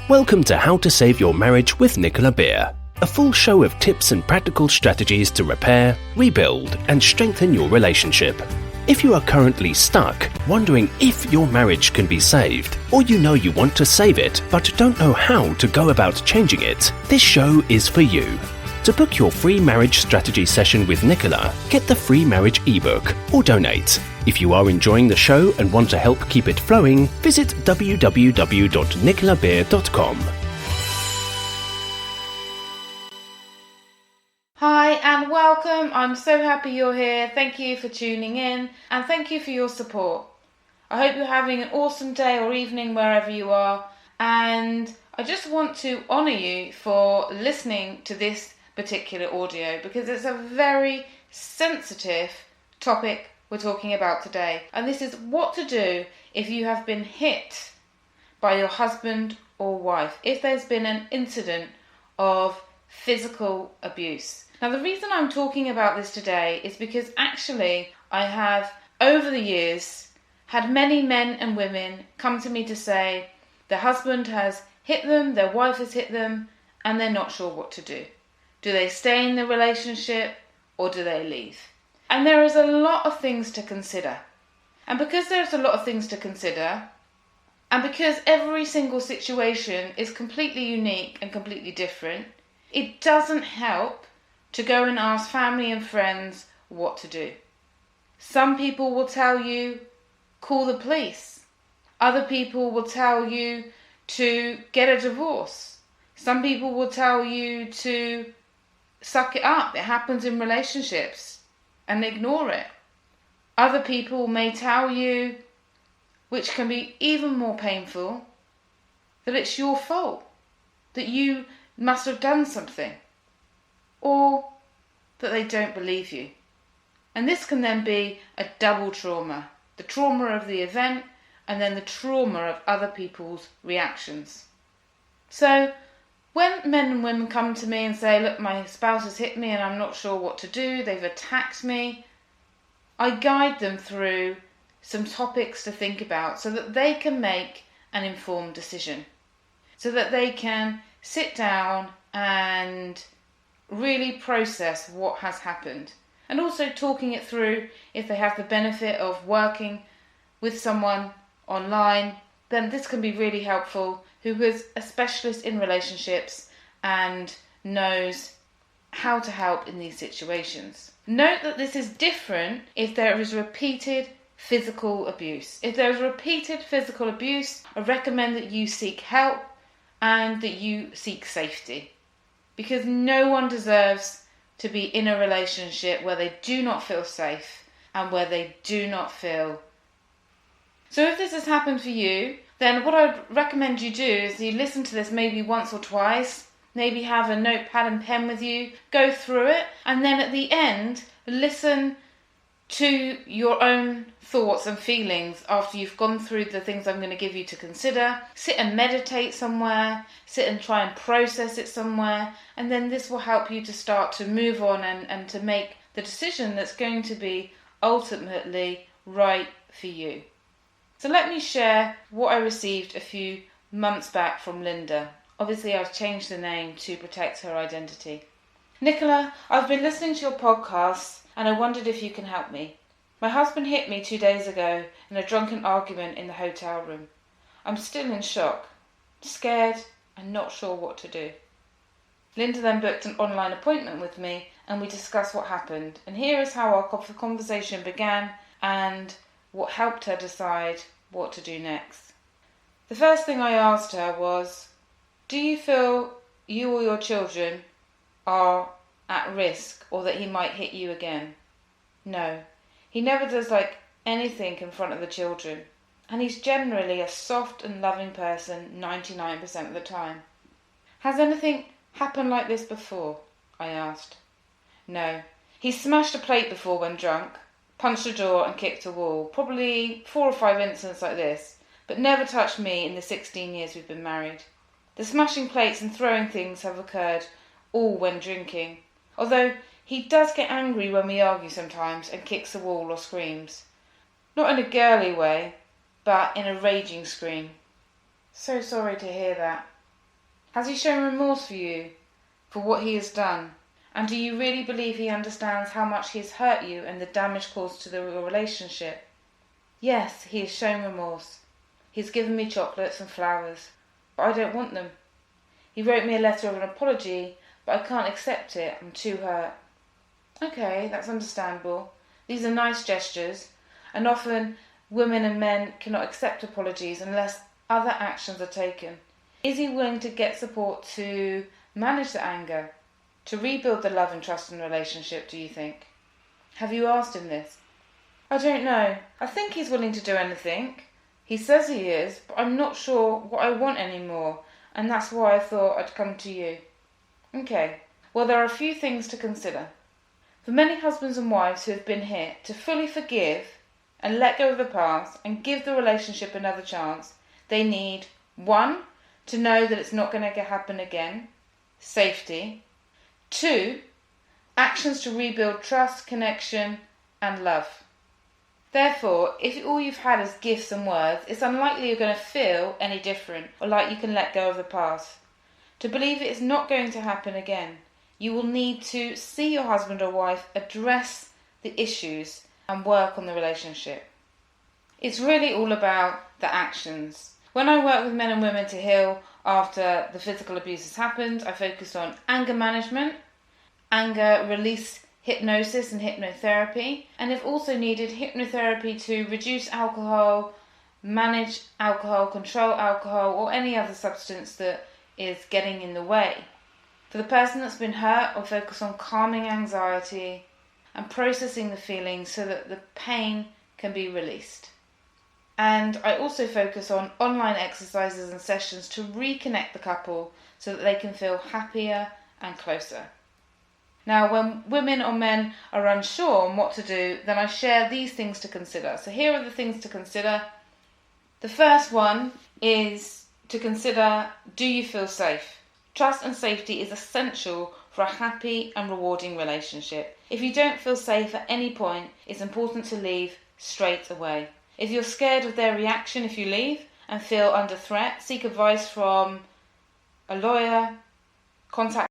Welcome to How to Save Your Marriage with Nicola Beer, a full show of tips and practical strategies to repair, rebuild, and strengthen your relationship. If you are currently stuck, wondering if your marriage can be saved, or you know you want to save it but don't know how to go about changing it, this show is for you. To book your free marriage strategy session with Nicola, get the free marriage ebook or donate. If you are enjoying the show and want to help keep it flowing, visit www.nicolabeer.com. Hi and welcome. I'm so happy you're here. Thank you for tuning in and thank you for your support. I hope you're having an awesome day or evening wherever you are, and I just want to honour you for listening to this particular audio because it's a very sensitive topic we're talking about today, and this is what to do if you have been hit by your husband or wife, if there's been an incident of physical abuse. Now, the reason I'm talking about this today is because actually I have, over the years, had many men and women come to me to say their husband has hit them, their wife has hit them, and they're not sure what to do. Do they stay in the relationship or do they leave? And there is a lot of things to consider. And because there's a lot of things to consider, and because every single situation is completely unique and completely different, it doesn't help to go and ask family and friends what to do. Some people will tell you, call the police. Other people will tell you to get a divorce. Some people will tell you to suck it up. It happens in relationships, and ignore it. Other people may tell you, which can be even more painful, that it's your fault, that you must have done something, or that they don't believe you. And this can then be a double trauma, the trauma of the event and then the trauma of other people's reactions. So when men and women come to me and say, look, my spouse has hit me and I'm not sure what to do, they've attacked me, I guide them through some topics to think about so that they can make an informed decision, so that they can sit down and really process what has happened. And also talking it through, if they have the benefit of working with someone online, then this can be really helpful, who is a specialist in relationships and knows how to help in these situations. Note that this is different if there is repeated physical abuse. If there is repeated physical abuse, I recommend that you seek help and that you seek safety, because no one deserves to be in a relationship where they do not feel safe and where they do not feel. So if this has happened for you, then what I recommend you do is you listen to this maybe once or twice, maybe have a notepad and pen with you, go through it, and then at the end, listen to your own thoughts and feelings after you've gone through the things I'm going to give you to consider. Sit and meditate somewhere, sit and try and process it somewhere, and then this will help you to start to move on and to make the decision that's going to be ultimately right for you. So let me share what I received a few months back from Linda. Obviously I've changed the name to protect her identity. Nicola, I've been listening to your podcasts and I wondered if you can help me. My husband hit me 2 days ago in a drunken argument in the hotel room. I'm still in shock, scared and not sure what to do. Linda then booked an online appointment with me and we discussed what happened. And here is how our conversation began and what helped her decide what to do next. The first thing I asked her was, do you feel you or your children are at risk or that he might hit you again? No, he never does anything in front of the children, and he's generally a soft and loving person 99% of the time. Has anything happened like this before? I asked. No, he smashed a plate before when drunk, punched a door and kicked a wall. Probably 4 or 5 incidents like this, but never touched me in the 16 years we've been married. The smashing plates and throwing things have occurred all when drinking, although he does get angry when we argue sometimes and kicks the wall or screams. Not in a girly way, but in a raging scream. So sorry to hear that. Has he shown remorse for you, for what he has done? And do you really believe he understands how much he has hurt you and the damage caused to your relationship? Yes, he has shown remorse. He's given me chocolates and flowers, but I don't want them. He wrote me a letter of an apology, but I can't accept it. I'm too hurt. Okay, that's understandable. These are nice gestures, and often women and men cannot accept apologies unless other actions are taken. Is he willing to get support to manage the anger, to rebuild the love and trust in the relationship, do you think? Have you asked him this? I don't know. I think he's willing to do anything. He says he is, but I'm not sure what I want anymore, and that's why I thought I'd come to you. Okay, well, there are a few things to consider. For many husbands and wives who have been hit, to fully forgive and let go of the past and give the relationship another chance, they need 1. To know that it's not going to happen again, safety. 2. Actions to rebuild trust, connection and love. Therefore, if all you've had is gifts and words, it's unlikely you're going to feel any different or like you can let go of the past. To believe it is not going to happen again, you will need to see your husband or wife address the issues and work on the relationship. It's really all about the actions. When I work with men and women to heal after the physical abuse has happened, I focus on anger management, anger release hypnosis and hypnotherapy, and if also needed, hypnotherapy to reduce alcohol, manage alcohol, control alcohol, or any other substance that is getting in the way. For the person that's been hurt, I focus on calming anxiety and processing the feelings so that the pain can be released. And I also focus on online exercises and sessions to reconnect the couple so that they can feel happier and closer. Now, when women or men are unsure on what to do, then I share these things to consider. So here are the things to consider. The first one is to consider, do you feel safe? Trust and safety is essential for a happy and rewarding relationship. If you don't feel safe at any point, it's important to leave straight away. If you're scared of their reaction if you leave and feel under threat, seek advice from a lawyer, contact